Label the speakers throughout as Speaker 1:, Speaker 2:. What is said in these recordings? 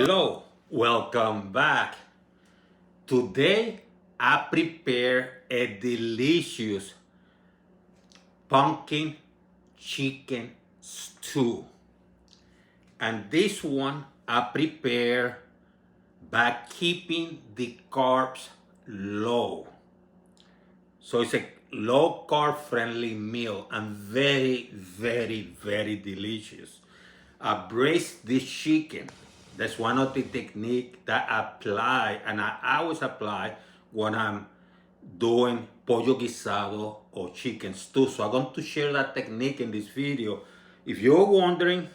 Speaker 1: Hello, welcome back. Today I prepare a delicious pumpkin chicken stew. And this one I prepare by keeping the carbs low. So it's a low carb friendly meal and very delicious. I braise this chicken. That's one of the technique that I apply and I always apply when I'm doing pollo guisado or chicken stew. So I'm going to share that technique in this video. If you're wondering,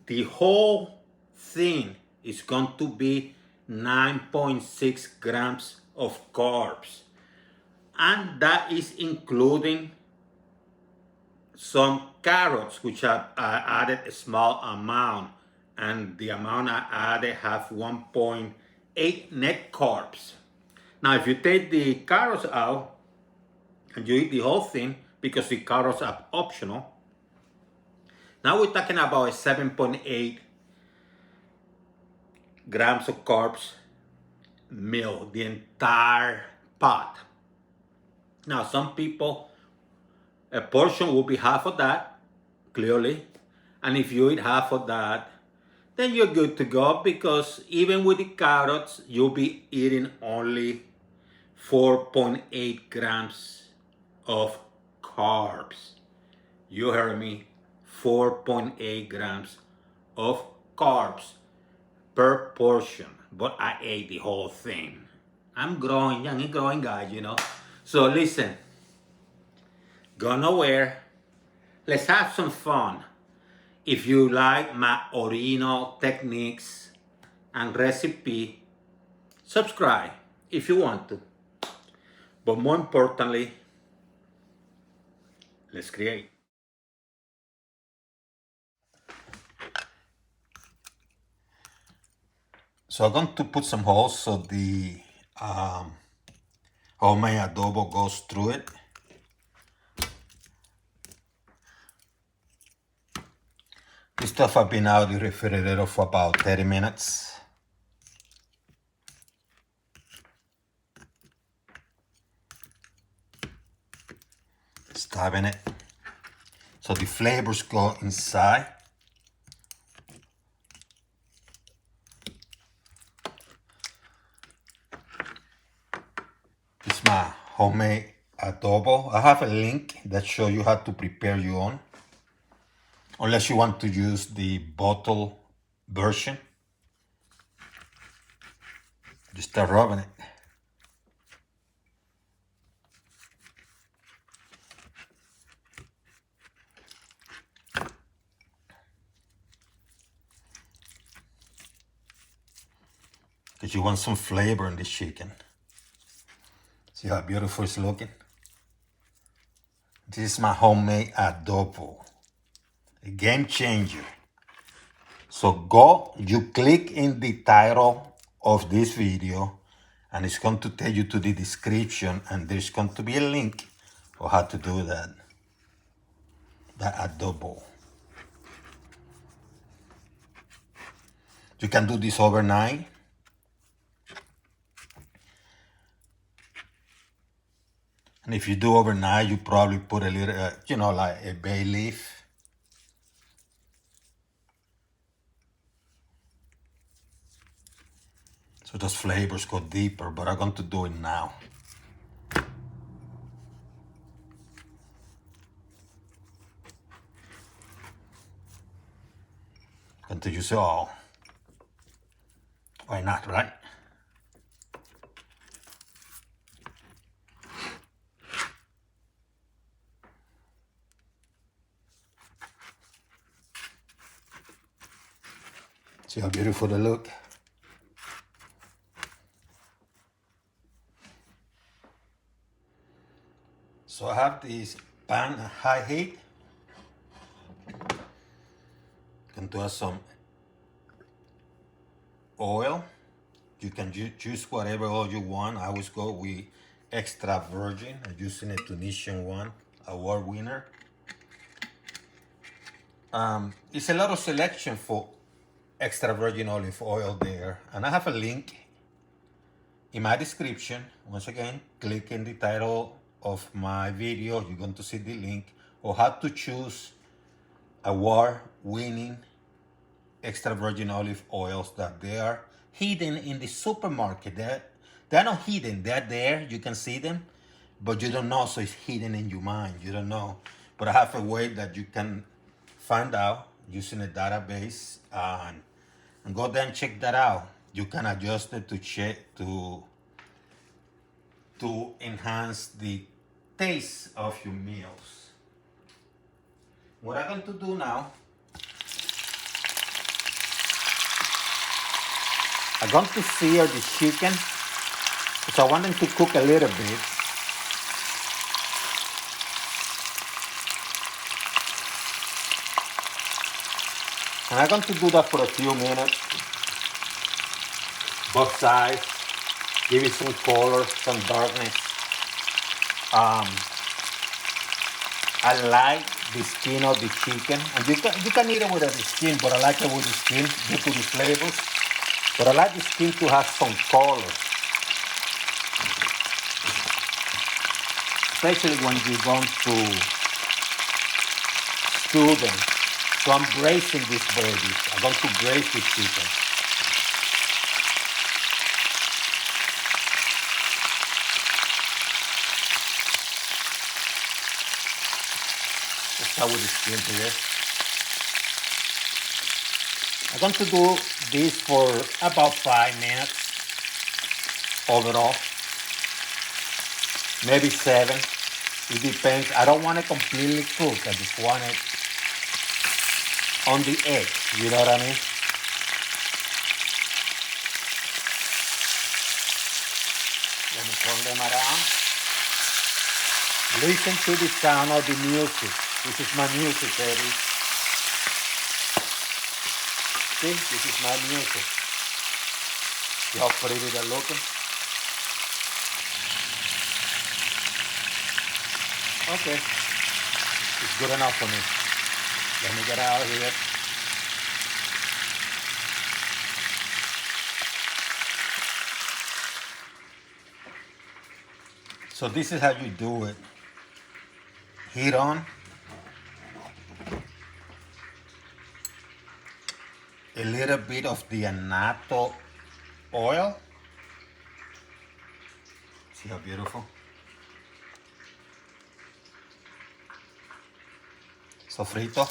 Speaker 1: the whole thing is going to be 9.6 grams of carbs. And that is including some carrots, which I added a small amount. And the amount I added have 1.8 net carbs. Now, if you take the carrots out and you eat the whole thing, because the carrots are optional, now we're talking about a 7.8 grams of carbs meal, the entire pot. Now, some people, a portion will be half of that, clearly. And if you eat half of that, then you're good to go, because even with the carrots, you'll be eating only 4.8 grams of carbs. You heard me, 4.8 grams of carbs per portion. But I ate the whole thing. I'm growing, young and growing guys, you know. So listen, go nowhere. Let's have some fun. If you like my original techniques and recipe, subscribe if you want to. But more importantly, let's create. So I'm going to put some holes so the homemade adobo goes through it. This stuff I've been out of the refrigerator for about 30 minutes. Stabbing it so the flavors go inside. This is my homemade adobo. I have a link that shows you how to prepare your own, unless you want to use the bottle version. Just start rubbing it. Because you want some flavor in this chicken. See how beautiful it's looking? This is my homemade adobo. A game changer. So go, you click in the title of this video and it's going to take you to the description, and there's going to be a link for how to do that adobo. You can do this overnight. And if you do overnight, you probably put a little, like a bay leaf. So those flavors go deeper, but I'm going to do it now. Going to use it all. Why not, right? See how beautiful they look? So I have this pan at high heat. Going to add some oil. You can choose whatever oil you want. I always go with extra virgin. I'm using a Tunisian one, award winner. It's a lot of selection for extra virgin olive oil there. And I have a link in my description. Once again, click in the title of my video. You're going to see the link of how to choose award-winning extra virgin olive oils that they are hidden in the supermarket. They're not hidden. They're there. You can see them, but you don't know. So it's hidden in your mind. You don't know. But I have a way that you can find out using a database and go there and check that out. You can adjust it to check to enhance the taste of your meals. What I'm going to do now, I'm going to sear the chicken because I want them to cook a little bit. And I'm going to do that for a few minutes, both sides, give it some color, some darkness. I like the skin of the chicken, and you can eat it without the skin, but I like it with the skin due to the flavors. But I like the skin to have some color, especially when you're going to stew them. So I'm braising these babies. I'm going to braise the chicken. Let's start with the skin here. I'm going to do this for about 5 minutes overall, maybe 7. It depends. I don't want it completely cooked. I just want it on the edge. You know what I mean? Let me turn them around. Listen to the sound of the music. This is my music, baby. See, this is my music. See how pretty they're looking? Okay, it's good enough for me. Let me get out of here. So this is how you do it. Heat on. A little bit of the annatto oil. See how beautiful? Sofrito.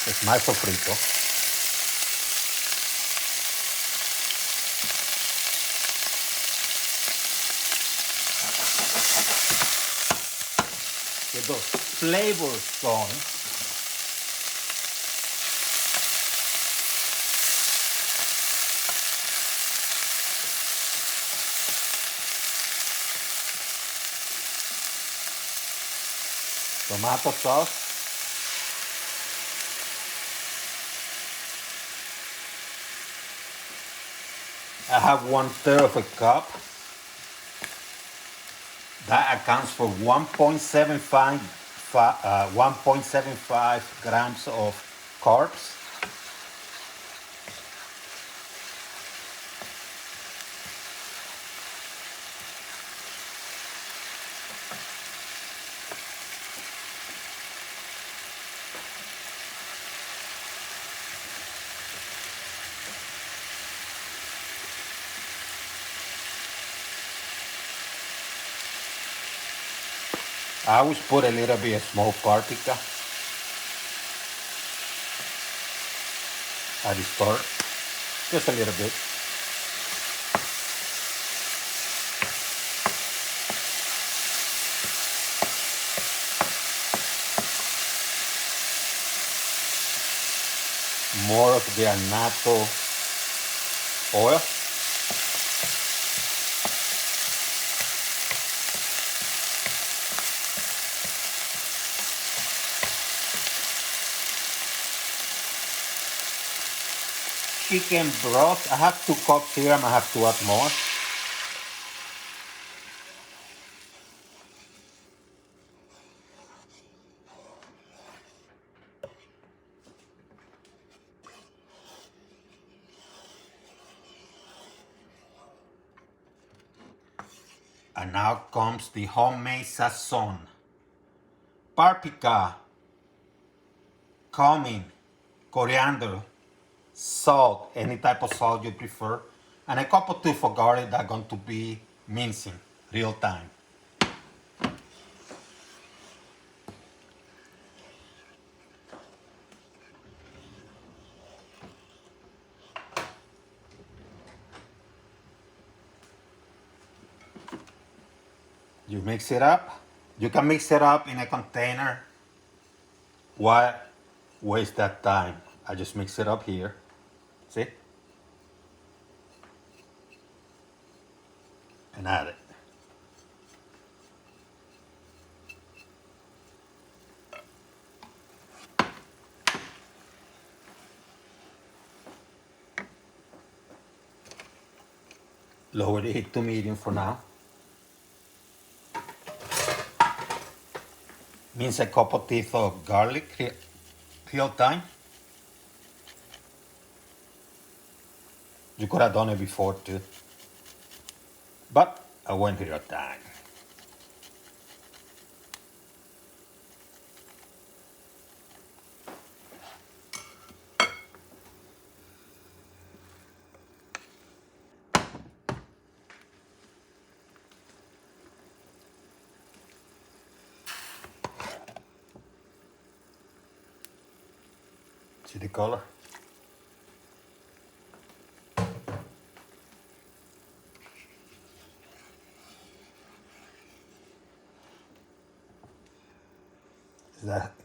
Speaker 1: It's my sofrito. Get those flavors going. Tomato sauce. I have 1/3 of a cup. That accounts for 1.75 grams of carbs. I always put a little bit of smoked paprika at the start, just a little bit. More of the annatto oil. Chicken broth. I have 2 cups here. I'm gonna have to add more. And now comes the homemade sazon. Paprika, cumin, coriander, salt, any type of salt you prefer, and a cup or two for garlic that are going to be mincing real time. You mix it up. You can mix it up in a container. Why waste that time? I just mix it up here. See? And add it. Lower the heat to medium for now. Mince a couple teeth of garlic real time. You could have done it before too, but I went real time. See the color?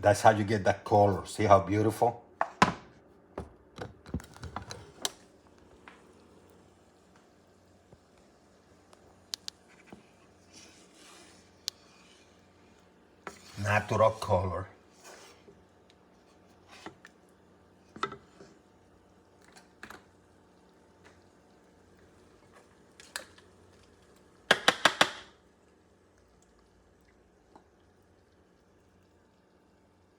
Speaker 1: That's how you get that color. See how beautiful? Natural color.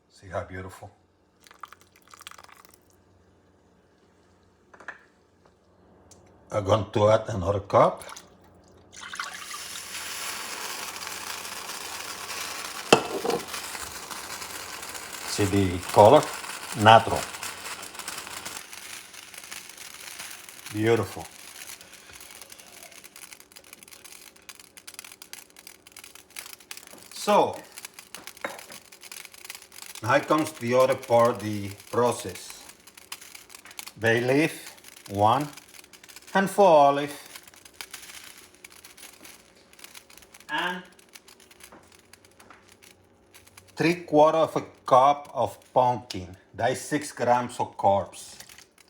Speaker 1: See how beautiful? I'm going to add another cup. See the color? Natural. Beautiful. So, now comes the other part, the process. Bay leaf, 1 handful olive, and 3/4 of a cup of pumpkin. That is 6 grams of carbs.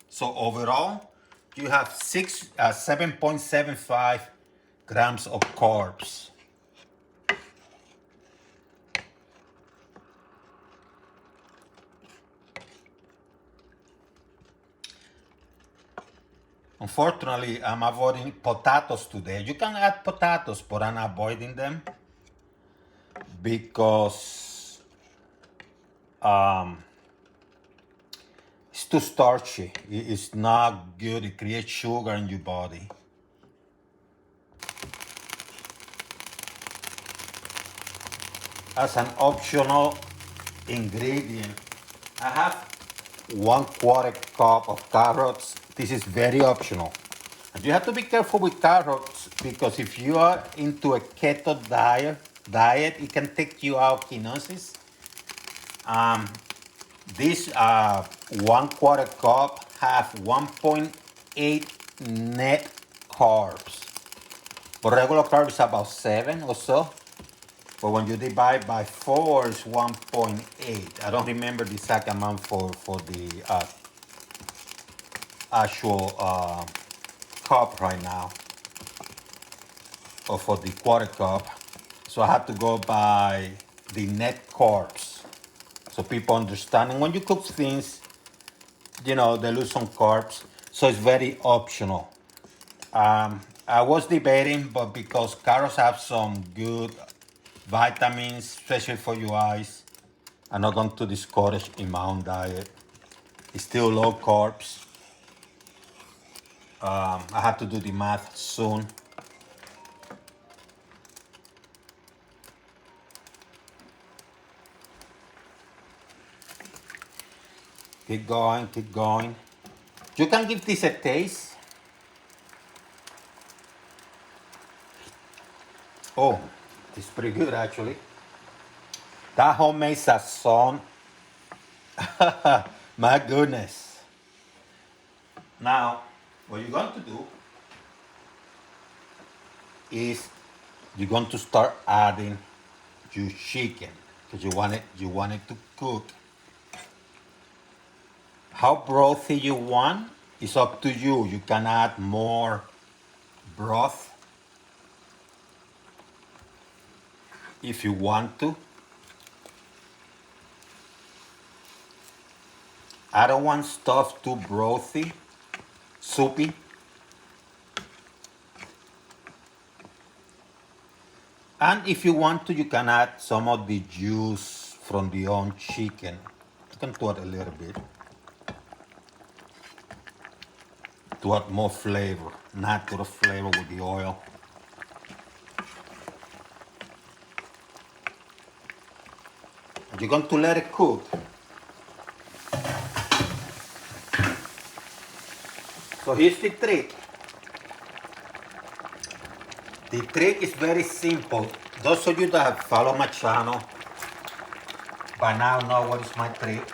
Speaker 1: So overall, you have 7.75 grams of carbs. Unfortunately, I'm avoiding potatoes today. You can add potatoes, but I'm avoiding them because it's too starchy. It's not good. It creates sugar in your body. As an optional ingredient, I have 1/4 cup of carrots. This is very optional. And you have to be careful with carrots because if you are into a keto diet, it can take you out ketosis. This 1/4 cup have 1.8 net carbs. But regular carbs is about 7 or so. But when you divide by 4, it's 1.8. I don't remember the exact amount for the actual cup right now, or for the 1/4 cup. So I have to go by the net carbs, so people understand. And when you cook things, you know, they lose some carbs, so it's very optional. I was debating, but because carrots have some good vitamins, especially for your eyes, I'm not going to discourage in my own diet. It's still low carbs. I have to do the math soon. Keep going, keep going. You can give this a taste. Oh, it's pretty good actually. That homemade sazon. My goodness. Now, what you're going to do is you're going to start adding your chicken because you want it to cook. How brothy you want is up to you. You can add more broth if you want to. I don't want stuff too brothy, soupy. And if you want to, you can add some of the juice from the own chicken. You can do it a little bit to add more flavor, natural flavor with the oil. You're going to let it cook. So here's the trick. The trick is very simple. Those of you that have followed my channel by now know what is my trick.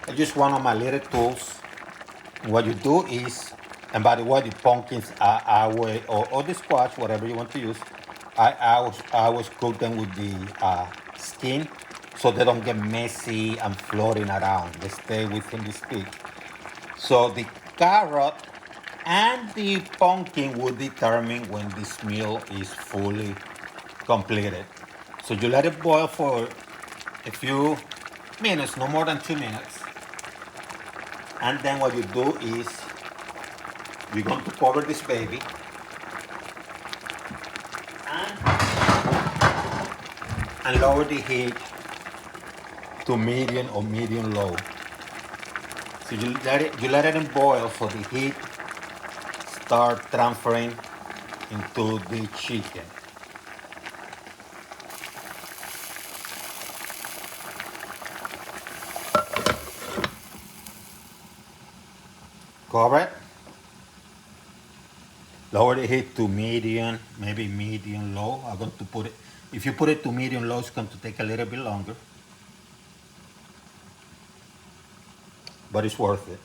Speaker 1: It's just one of my little tools. What you do is, and by the way, the pumpkins or the squash, whatever you want to use, I always cook them with the skin so they don't get messy and floating around. They stay within the stick. So the carrot and the pumpkin will determine when this meal is fully completed. So you let it boil for a few minutes, no more than 2 minutes. And then what you do is you're going to cover this baby and lower the heat to medium or medium low. So you let it boil so the heat start transferring into the chicken. Cover it. Lower the heat to medium, maybe medium low. I'm going to put it, if you put it to medium low, it's going to take a little bit longer. But it's worth it.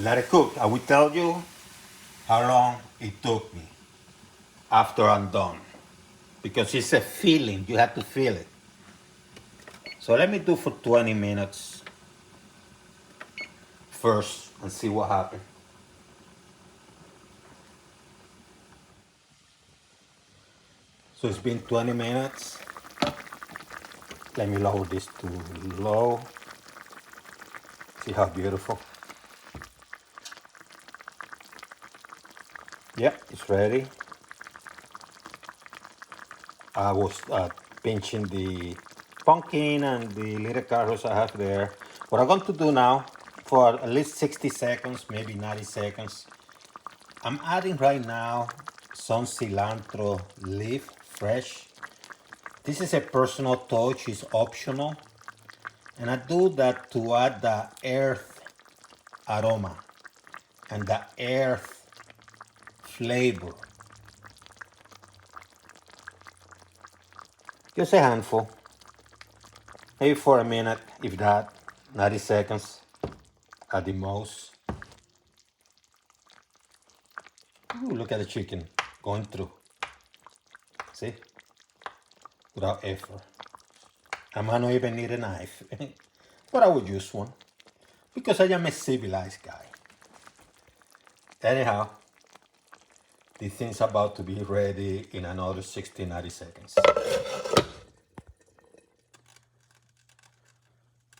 Speaker 1: Let it cook. I will tell you how long it took me after I'm done. Because it's a feeling, you have to feel it. So let me do for 20 minutes first and see what happens. So it's been 20 minutes. Let me lower this to low. See how beautiful. Yep, it's ready. I was pinching the pumpkin and the little carrots I have there. What I'm going to do now, for at least 60 seconds, maybe 90 seconds, I'm adding right now some cilantro leaf, fresh. This is a personal touch, it's optional. And I do that to add the earth aroma and the earth flavor. Just a handful. Maybe for a minute, if that, 90 seconds at the most. Ooh, look at the chicken going through. See? Without effort. I might not even need a knife, but I would use one because I am a civilized guy. Anyhow, the thing's about to be ready in another 60, 90 seconds.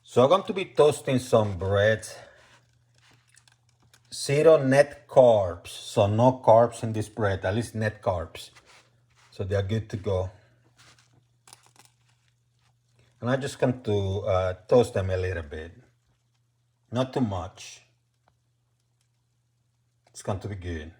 Speaker 1: So I'm going to be toasting some bread. Zero net carbs, so no carbs in this bread, at least net carbs. So they are good to go. And I'm just going to toast them a little bit. Not too much. It's going to be good.